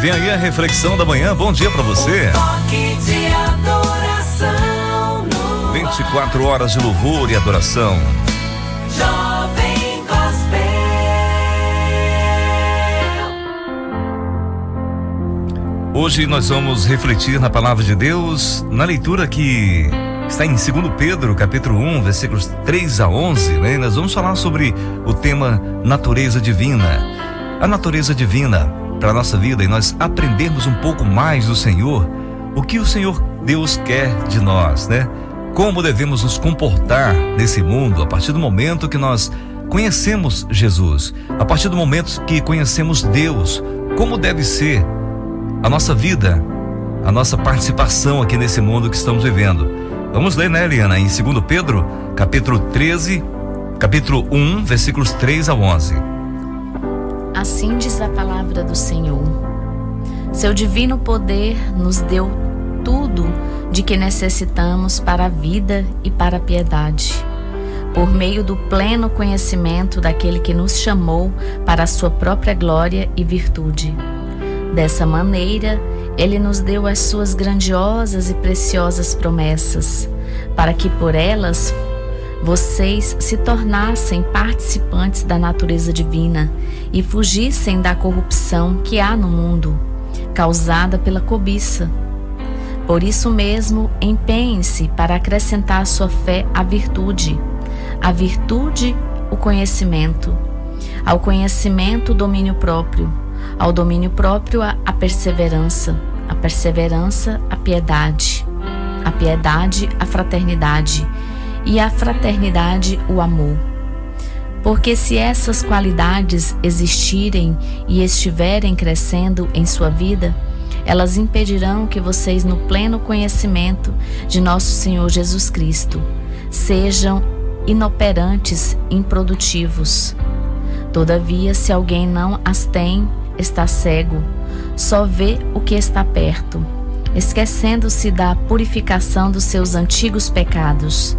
Vem aí a reflexão da manhã. Bom dia pra você. Toque de adoração no 24 horas de louvor e adoração. Jovem Gospel. Hoje nós vamos refletir na palavra de Deus, na leitura que está em 2 Pedro, capítulo 1, versículos 3 a 11, né? Nós vamos falar sobre o tema natureza divina. A natureza divina para a nossa vida e nós aprendermos um pouco mais do Senhor, o que o Senhor Deus quer de nós, né? Como devemos nos comportar nesse mundo a partir do momento que nós conhecemos Jesus, a partir do momento que conhecemos Deus, como deve ser a nossa vida, a nossa participação aqui nesse mundo que estamos vivendo. Vamos ler, né, Eliana, em 2 Pedro, capítulo 1, versículos 3 a 11. Assim diz a palavra do Senhor. Seu divino poder nos deu tudo de que necessitamos para a vida e para a piedade, por meio do pleno conhecimento daquele que nos chamou para a sua própria glória e virtude. Dessa maneira, Ele nos deu as suas grandiosas e preciosas promessas, para que por elas vocês se tornassem participantes da natureza divina e fugissem da corrupção que há no mundo, causada pela cobiça. Por isso mesmo, empenhem-se para acrescentar à sua fé a virtude, o conhecimento, ao conhecimento o domínio próprio, ao domínio próprio a perseverança, a piedade, a fraternidade e a fraternidade o amor. Porque se essas qualidades existirem e estiverem crescendo em sua vida, elas impedirão que vocês, no pleno conhecimento de nosso Senhor Jesus Cristo, sejam inoperantes, improdutivos. Todavia, se alguém não as tem, está cego, só vê o que está perto, esquecendo-se da purificação dos seus antigos pecados.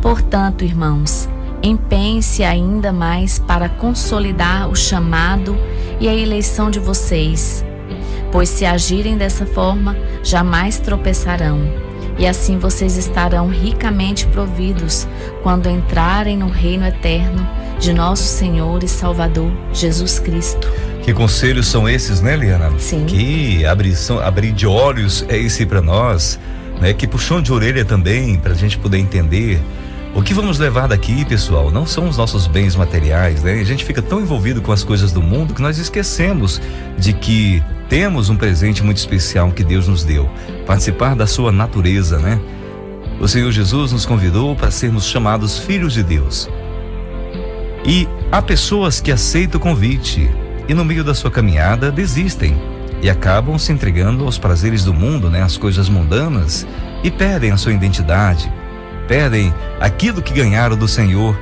Portanto, irmãos, empenhem-se ainda mais para consolidar o chamado e a eleição de vocês, pois se agirem dessa forma, jamais tropeçarão, e assim vocês estarão ricamente providos quando entrarem no reino eterno de nosso Senhor e Salvador Jesus Cristo. Que conselhos são esses, né, Eliana? Sim. Que abrir de olhos é esse para nós, né? Que puxão de orelha também, para a gente poder entender o que vamos levar daqui, pessoal. Não são os nossos bens materiais, né? A gente fica tão envolvido com as coisas do mundo que nós esquecemos de que temos um presente muito especial que Deus nos deu, participar da sua natureza, né? O Senhor Jesus nos convidou para sermos chamados filhos de Deus. E há pessoas que aceitam o convite e no meio da sua caminhada desistem e acabam se entregando aos prazeres do mundo, né? As coisas mundanas, e perdem a sua identidade, perdem aquilo que ganharam do Senhor,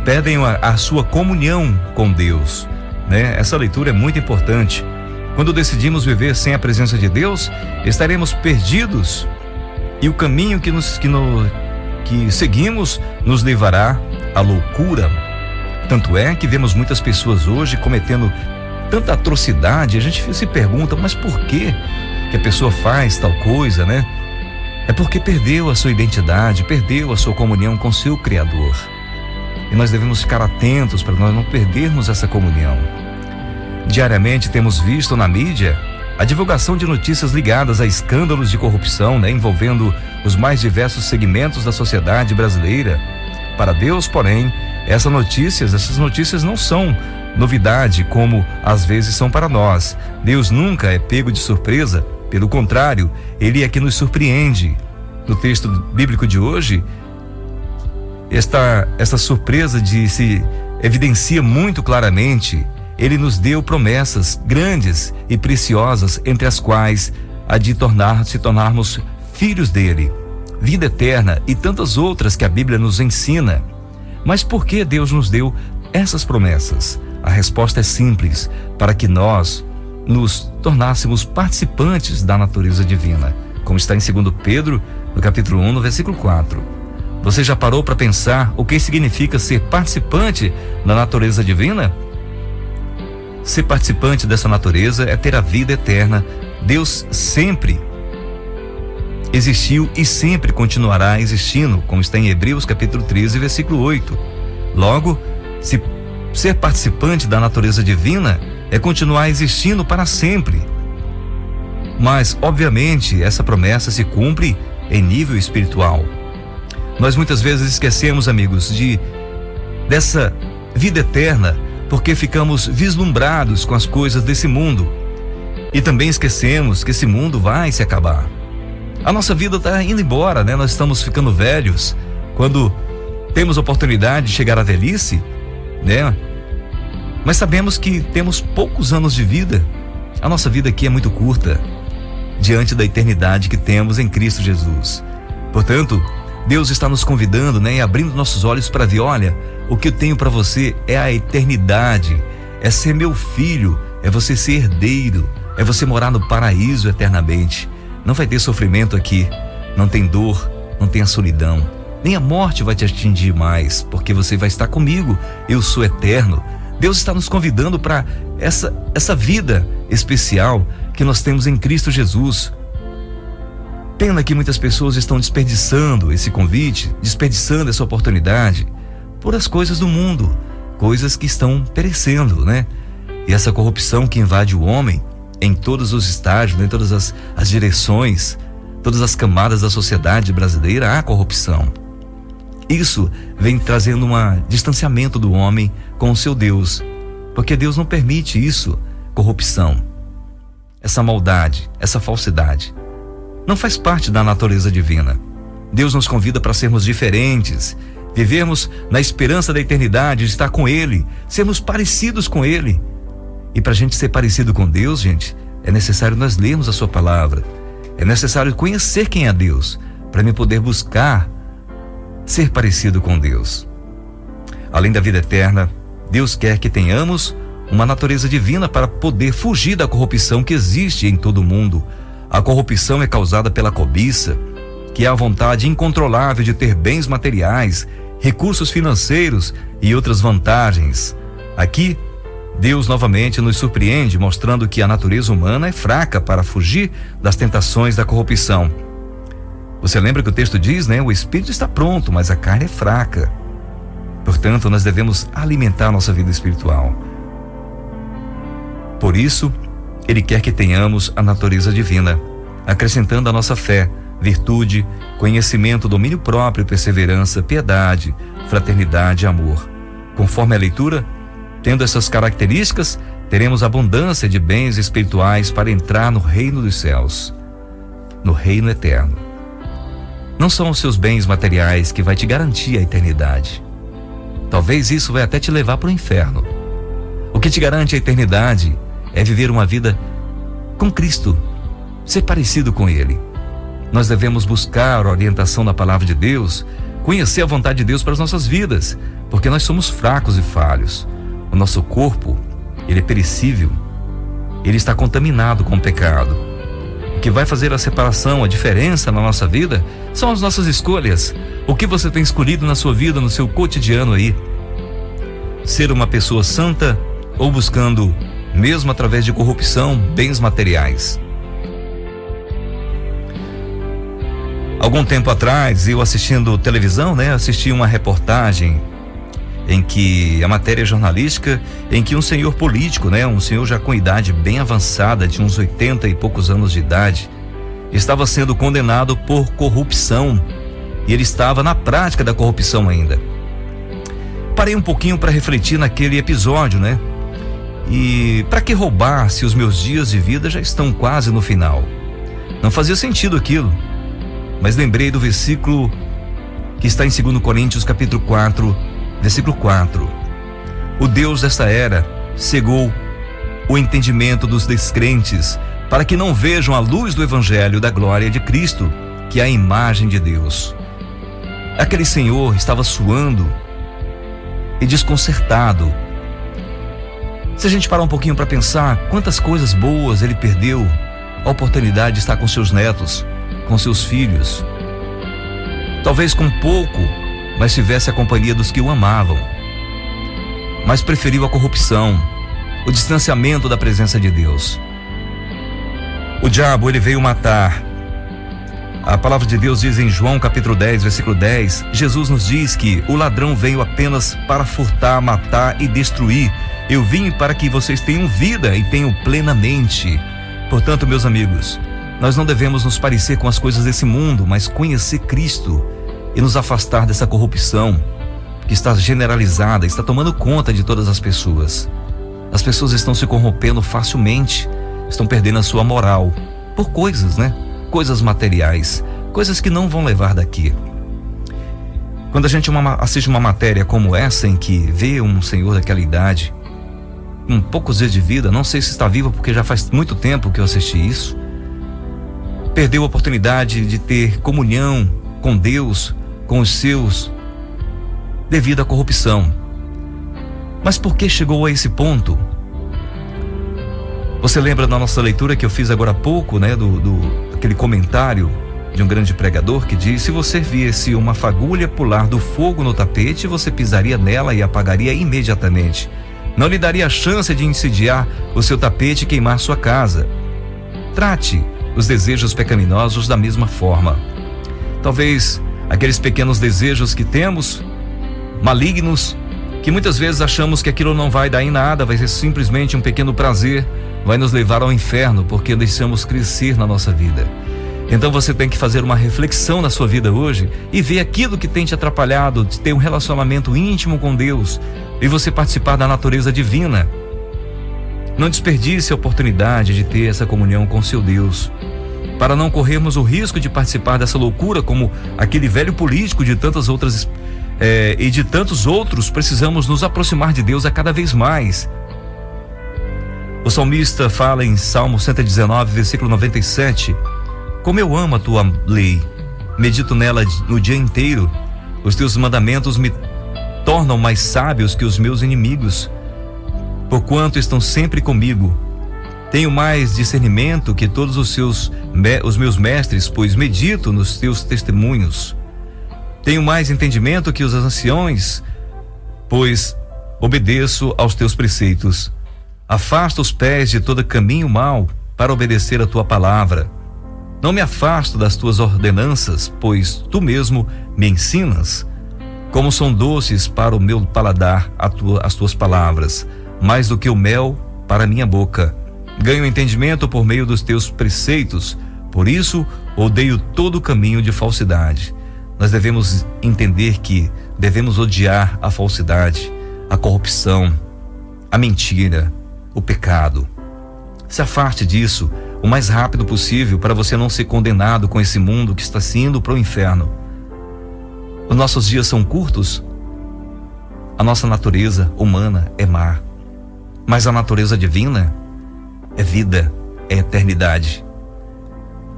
perdem a sua comunhão com Deus, né? Essa leitura é muito importante. Quando decidimos viver sem a presença de Deus, estaremos perdidos e o caminho que seguimos nos levará à loucura. Tanto é que vemos muitas pessoas hoje cometendo tanta atrocidade. A gente se pergunta, mas por que a pessoa faz tal coisa, né? É porque perdeu a sua identidade, perdeu a sua comunhão com seu Criador. E nós devemos ficar atentos para nós não perdermos essa comunhão. Diariamente temos visto na mídia a divulgação de notícias ligadas a escândalos de corrupção, né? Envolvendo os mais diversos segmentos da sociedade brasileira. Para Deus, porém, essas notícias não são novidade como às vezes são para nós. Deus nunca é pego de surpresa, pelo contrário, Ele é que nos surpreende. No texto bíblico de hoje, esta surpresa se evidencia muito claramente. Ele nos deu promessas grandes e preciosas, entre as quais a de se tornarmos filhos dele, vida eterna e tantas outras que a Bíblia nos ensina. Mas por que Deus nos deu essas promessas? A resposta é simples: para que nós nos tornássemos participantes da natureza divina, como está em 2 Pedro, no capítulo 1, no versículo 4. Você já parou para pensar o que significa ser participante da natureza divina? ser participante dessa natureza é ter a vida eterna. Deus sempre existiu e sempre continuará existindo, como está em Hebreus capítulo 13, versículo 8. Logo, se ser participante da natureza divina é continuar existindo para sempre. Mas, obviamente, essa promessa se cumpre em nível espiritual. Nós muitas vezes esquecemos, amigos, dessa vida eterna porque ficamos vislumbrados com as coisas desse mundo. E também esquecemos que esse mundo vai se acabar. A nossa vida está indo embora, né? Nós estamos ficando velhos. Quando temos oportunidade de chegar à velhice, né? Mas sabemos que temos poucos anos de vida. A nossa vida aqui é muito curta, diante da eternidade que temos em Cristo Jesus. Portanto, Deus está nos convidando, né? E abrindo nossos olhos para ver, olha, o que eu tenho para você é a eternidade, é ser meu filho, é você ser herdeiro, é você morar no paraíso eternamente. Não vai ter sofrimento aqui, não tem dor, não tem a solidão, nem a morte vai te atingir mais, porque você vai estar comigo, eu sou eterno. Deus está nos convidando para essa vida especial que nós temos em Cristo Jesus. Pena que muitas pessoas estão desperdiçando esse convite, desperdiçando essa oportunidade por as coisas do mundo, coisas que estão perecendo, né? E essa corrupção que invade o homem em todos os estágios, em todas as direções, todas as camadas da sociedade brasileira, há corrupção. Isso vem trazendo um distanciamento do homem com o seu Deus, porque Deus não permite isso, corrupção, essa maldade, essa falsidade. Não faz parte da natureza divina. Deus nos convida para sermos diferentes, vivermos na esperança da eternidade, de estar com Ele, sermos parecidos com Ele. E para a gente ser parecido com Deus, gente, é necessário nós lermos a sua palavra. É necessário conhecer quem é Deus, para me poder buscar ser parecido com Deus. Além da vida eterna, Deus quer que tenhamos uma natureza divina para poder fugir da corrupção que existe em todo o mundo. A corrupção é causada pela cobiça, que é a vontade incontrolável de ter bens materiais, recursos financeiros e outras vantagens. Aqui, Deus novamente nos surpreende, mostrando que a natureza humana é fraca para fugir das tentações da corrupção. Você lembra que o texto diz, né? O espírito está pronto, mas a carne é fraca. Portanto, nós devemos alimentar nossa vida espiritual. Por isso, Ele quer que tenhamos a natureza divina, acrescentando à nossa fé, virtude, conhecimento, domínio próprio, perseverança, piedade, fraternidade e amor. Conforme a leitura, tendo essas características, teremos abundância de bens espirituais para entrar no reino dos céus, no reino eterno. Não são os seus bens materiais que vai te garantir a eternidade. Talvez isso vai até te levar para o inferno. O que te garante a eternidade é viver uma vida com Cristo, ser parecido com Ele. Nós devemos buscar a orientação da palavra de Deus, conhecer a vontade de Deus para as nossas vidas, porque nós somos fracos e falhos. O nosso corpo, ele é perecível, ele está contaminado com o pecado. O que vai fazer a separação, a diferença na nossa vida, são as nossas escolhas. O que você tem escolhido na sua vida, no seu cotidiano aí? Ser uma pessoa santa ou buscando, mesmo através de corrupção, bens materiais? Algum tempo atrás, eu assistindo televisão, né? Assisti uma reportagem em que a matéria jornalística, em que um senhor político, né, um senhor já com idade bem avançada, de uns 80 e poucos anos de idade, estava sendo condenado por corrupção, e ele estava na prática da corrupção ainda. Parei um pouquinho para refletir naquele episódio, né? E para que roubar se os meus dias de vida já estão quase no final? Não fazia sentido aquilo. Mas lembrei do versículo que está em 2 Coríntios capítulo 4, versículo 4. O Deus desta era cegou o entendimento dos descrentes, para que não vejam a luz do evangelho da glória de Cristo, que é a imagem de Deus. Aquele senhor estava suando e desconcertado. Se a gente parar um pouquinho para pensar, quantas coisas boas ele perdeu, a oportunidade de estar com seus netos, com seus filhos. Talvez com pouco, mas tivesse a companhia dos que o amavam. Mas preferiu a corrupção, o distanciamento da presença de Deus. O diabo, ele veio matar. A palavra de Deus diz em João capítulo 10, versículo 10, Jesus nos diz que o ladrão veio apenas para furtar, matar e destruir. Eu vim para que vocês tenham vida e tenham plenamente. Portanto, meus amigos, nós não devemos nos parecer com as coisas desse mundo, mas conhecer Cristo e nos afastar dessa corrupção que está generalizada, está tomando conta de todas as pessoas. As pessoas estão se corrompendo facilmente, estão perdendo a sua moral por coisas, né? Coisas materiais, coisas que não vão levar daqui. Quando a gente assiste uma matéria como essa, em que vê um senhor daquela idade, com poucos dias de vida, não sei se está vivo porque já faz muito tempo que eu assisti isso, perdeu a oportunidade de ter comunhão com Deus, com os seus, devido à corrupção. Mas por que chegou a esse ponto? Você lembra da nossa leitura que eu fiz agora há pouco, né? Aquele comentário de um grande pregador que diz: se você viesse uma fagulha pular do fogo no tapete, você pisaria nela e apagaria imediatamente. Não lhe daria a chance de incendiar o seu tapete e queimar sua casa. Trate os desejos pecaminosos da mesma forma. Talvez aqueles pequenos desejos que temos, malignos, que muitas vezes achamos que aquilo não vai dar em nada, vai ser simplesmente um pequeno prazer, vai nos levar ao inferno, porque deixamos crescer na nossa vida. Então você tem que fazer uma reflexão na sua vida hoje e ver aquilo que tem te atrapalhado de ter um relacionamento íntimo com Deus e você participar da natureza divina. Não desperdice a oportunidade de ter essa comunhão com seu Deus, para não corrermos o risco de participar dessa loucura como aquele velho político de tantas outras e de tantos outros. Precisamos nos aproximar de Deus a cada vez mais. O salmista fala em Salmo 119, versículo 97: como eu amo a tua lei, medito nela no dia inteiro. Os teus mandamentos me tornam mais sábios que os meus inimigos, porquanto estão sempre comigo. Tenho mais discernimento que todos os meus mestres, pois medito nos teus testemunhos. Tenho mais entendimento que os anciões, pois obedeço aos teus preceitos. Afasta os pés de todo caminho mau para obedecer a tua palavra. Não me afasto das tuas ordenanças, pois tu mesmo me ensinas. Como são doces para o meu paladar as tuas palavras, mais do que o mel para a minha boca. Ganho entendimento por meio dos teus preceitos, por isso odeio todo caminho de falsidade. Nós devemos entender que devemos odiar a falsidade, a corrupção, a mentira, o pecado. Se afaste disso o mais rápido possível para você não ser condenado com esse mundo que está indo para o inferno. Os nossos dias são curtos, a nossa natureza humana é má, mas a natureza divina é vida, é eternidade,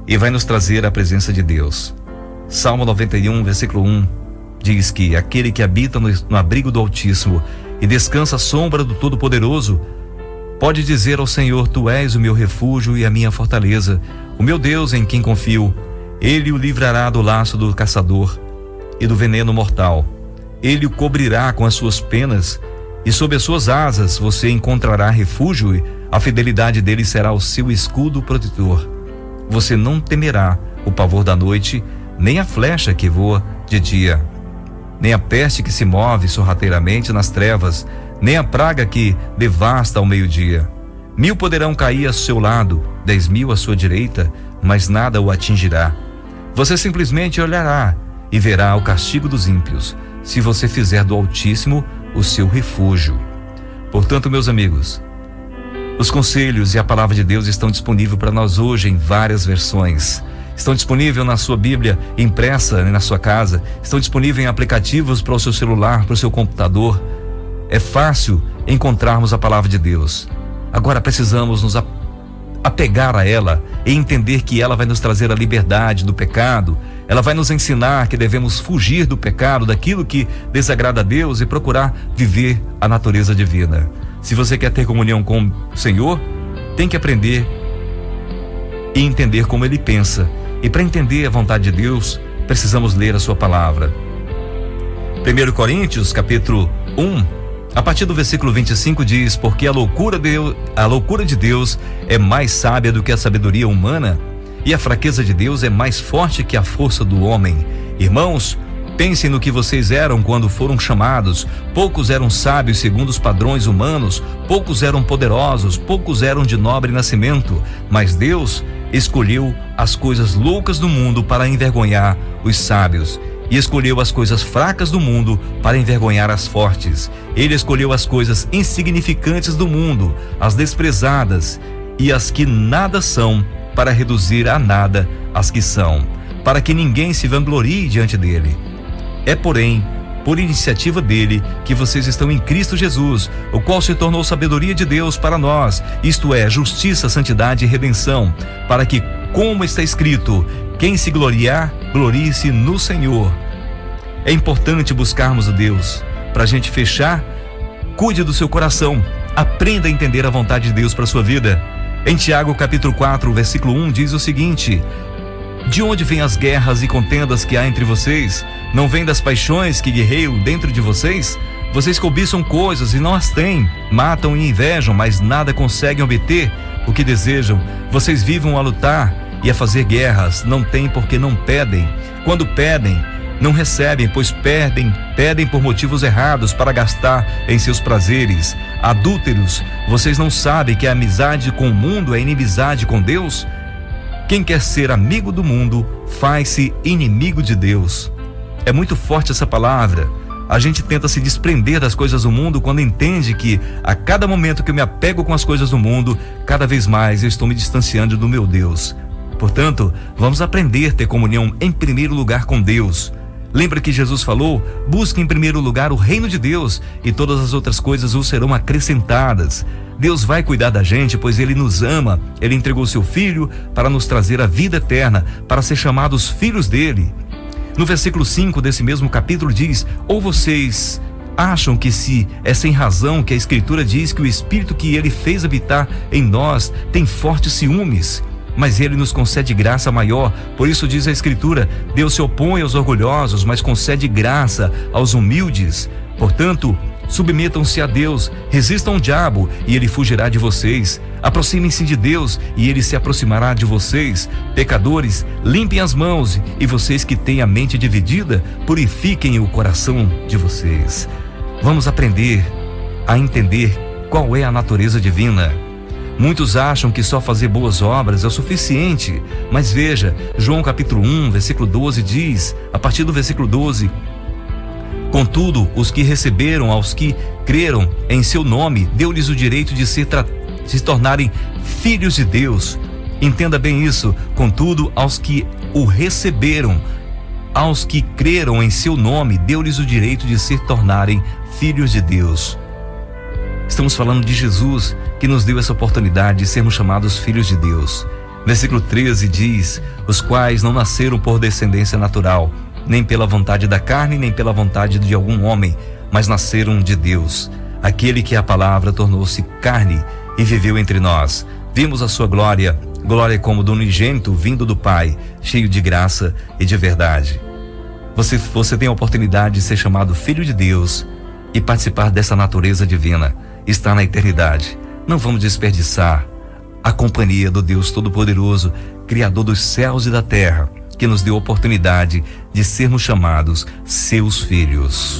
e vai nos trazer a presença de Deus. Salmo 91, versículo 1 diz que aquele que habita no abrigo do Altíssimo e descansa à sombra do Todo-Poderoso pode dizer ao Senhor: tu és o meu refúgio e a minha fortaleza, o meu Deus em quem confio. Ele o livrará do laço do caçador e do veneno mortal. Ele o cobrirá com as suas penas e sob as suas asas você encontrará refúgio, e a fidelidade dele será o seu escudo protetor. Você não temerá o pavor da noite, nem a flecha que voa de dia, nem a peste que se move sorrateiramente nas trevas, nem a praga que devasta ao meio-dia. 1000 poderão cair ao seu lado, 10.000 à sua direita, mas nada o atingirá. Você simplesmente olhará e verá o castigo dos ímpios, se você fizer do Altíssimo o seu refúgio. Portanto, meus amigos, os conselhos e a palavra de Deus estão disponíveis para nós hoje em várias versões. Estão disponíveis na sua Bíblia impressa, na sua casa. Estão disponíveis em aplicativos para o seu celular, para o seu computador. É fácil encontrarmos a palavra de Deus. Agora precisamos nos apegar a ela e entender que ela vai nos trazer a liberdade do pecado. Ela vai nos ensinar que devemos fugir do pecado, daquilo que desagrada a Deus, e procurar viver a natureza divina. Se você quer ter comunhão com o Senhor, tem que aprender e entender como Ele pensa. E para entender a vontade de Deus, precisamos ler a sua palavra. 1 Coríntios, capítulo 1, A partir do versículo 25 diz: porque a loucura de Deus é mais sábia do que a sabedoria humana, e a fraqueza de Deus é mais forte que a força do homem. Irmãos, pensem no que vocês eram quando foram chamados. Poucos eram sábios segundo os padrões humanos, poucos eram poderosos, poucos eram de nobre nascimento, mas Deus escolheu as coisas loucas do mundo para envergonhar os sábios, e escolheu as coisas fracas do mundo para envergonhar as fortes. Ele escolheu as coisas insignificantes do mundo, as desprezadas e as que nada são, para reduzir a nada as que são, para que ninguém se vanglorie diante dele. É, porém, por iniciativa dele que vocês estão em Cristo Jesus, o qual se tornou sabedoria de Deus para nós, isto é, justiça, santidade e redenção, para que, como está escrito, quem se gloriar, glorie-se no Senhor. É importante buscarmos a Deus. Para a gente fechar, cuide do seu coração, aprenda a entender a vontade de Deus para a sua vida. Em Tiago capítulo 4, versículo 1 diz o seguinte: de onde vêm as guerras e contendas que há entre vocês? Não vêm das paixões que guerreiam dentro de vocês? Vocês cobiçam coisas e não as têm, matam e invejam, mas nada conseguem obter o que desejam. Vocês vivem a lutar e a fazer guerras, não têm porque não pedem. Quando pedem, não recebem, pois pedem por motivos errados para gastar em seus prazeres. Adúlteros, vocês não sabem que a amizade com o mundo é inimizade com Deus? Quem quer ser amigo do mundo, faz-se inimigo de Deus. É muito forte essa palavra. A gente tenta se desprender das coisas do mundo quando entende que a cada momento que eu me apego com as coisas do mundo, cada vez mais eu estou me distanciando do meu Deus. Portanto, vamos aprender a ter comunhão em primeiro lugar com Deus. Lembra que Jesus falou: busque em primeiro lugar o reino de Deus e todas as outras coisas vos serão acrescentadas. Deus vai cuidar da gente, pois Ele nos ama. Ele entregou seu Filho para nos trazer a vida eterna, para ser chamados filhos dele. No versículo 5 desse mesmo capítulo diz: ou vocês acham que se é sem razão que a Escritura diz que o Espírito que Ele fez habitar em nós tem fortes ciúmes? Mas Ele nos concede graça maior. Por isso diz a Escritura: Deus se opõe aos orgulhosos, mas concede graça aos humildes. Portanto, submetam-se a Deus, resistam ao diabo e ele fugirá de vocês. Aproximem-se de Deus e ele se aproximará de vocês. Pecadores, limpem as mãos, e vocês que têm a mente dividida, purifiquem o coração de vocês. Vamos aprender a entender qual é a natureza divina. Muitos acham que só fazer boas obras é o suficiente, mas veja, João capítulo 1, versículo 12 diz, a partir do versículo 12: contudo, os que receberam, aos que creram em seu nome, deu-lhes o direito de se tornarem filhos de Deus. Entenda bem isso. Contudo, aos que o receberam, aos que creram em seu nome, deu-lhes o direito de se tornarem filhos de Deus. Estamos falando de Jesus, que nos deu essa oportunidade de sermos chamados filhos de Deus. Versículo 13 diz: os quais não nasceram por descendência natural, nem pela vontade da carne, nem pela vontade de algum homem, mas nasceram de Deus. Aquele que a palavra tornou-se carne e viveu entre nós. Vimos a sua glória, glória como do unigênito vindo do Pai, cheio de graça e de verdade. Você tem a oportunidade de ser chamado filho de Deus e participar dessa natureza divina. Está na eternidade. Não vamos desperdiçar a companhia do Deus Todo-Poderoso, Criador dos céus e da terra, que nos deu a oportunidade de sermos chamados seus filhos.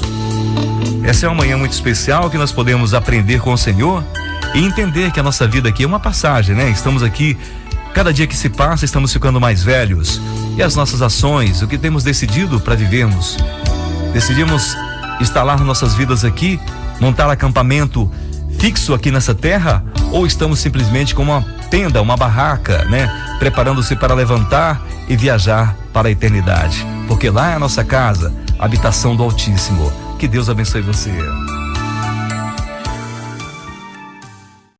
Essa é uma manhã muito especial que nós podemos aprender com o Senhor e entender que a nossa vida aqui é uma passagem, né? Estamos aqui, cada dia que se passa, estamos ficando mais velhos. E as nossas ações, o que temos decidido para vivermos? Decidimos instalar nossas vidas aqui, montar acampamento fixo aqui nessa terra, ou estamos simplesmente como uma tenda, uma barraca, né? Preparando-se para levantar e viajar para a eternidade, porque lá é a nossa casa, a habitação do Altíssimo. Que Deus abençoe você.